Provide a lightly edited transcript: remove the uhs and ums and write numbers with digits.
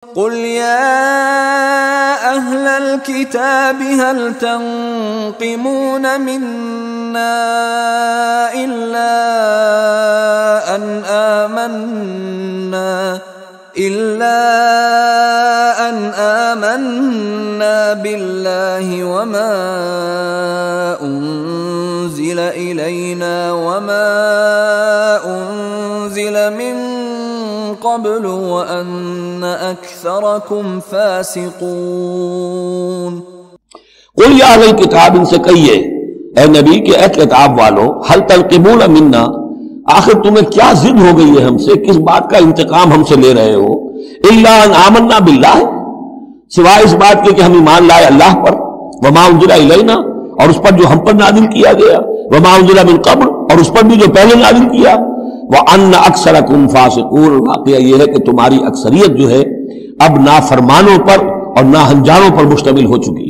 कुल या अहलल किताबि हल तंक़िमून मिन्ना इल्ला अन आमन्ना बिल्लाहि वमा उन्ज़िल इलैना वमा उन्ज़िल मिन क़ब्लु व अन्न अक्सरकुम फ़ासिक़ून। कुल या अहलल किताब, इनसे कहिए ए नबी के ए किताब वालों, हल तंक़िमून मिन्ना, आखिर तुम्हें क्या जिद हो गई है हमसे, किस बात का इंतकाम हमसे ले रहे हो। इल्ला अन आमन्ना बिल्लाह, सिवाय इस बात के कि हम ईमान लाए अल्लाह पर, वमा उन्ज़िला इलैना, और उस पर जो हम पर नाज़िल किया गया, वमा उन्ज़िला मिन क़ब्ल, और उस पर भी जो पहले नाज़िल किया, व अन्न अक्सरकुम फ़ासिक़ून, वाक़या यह है कि तुम्हारी अक्सरियत जो है अब नाफरमानों पर और नाहंजारों पर मुश्तमिल हो चुकी है।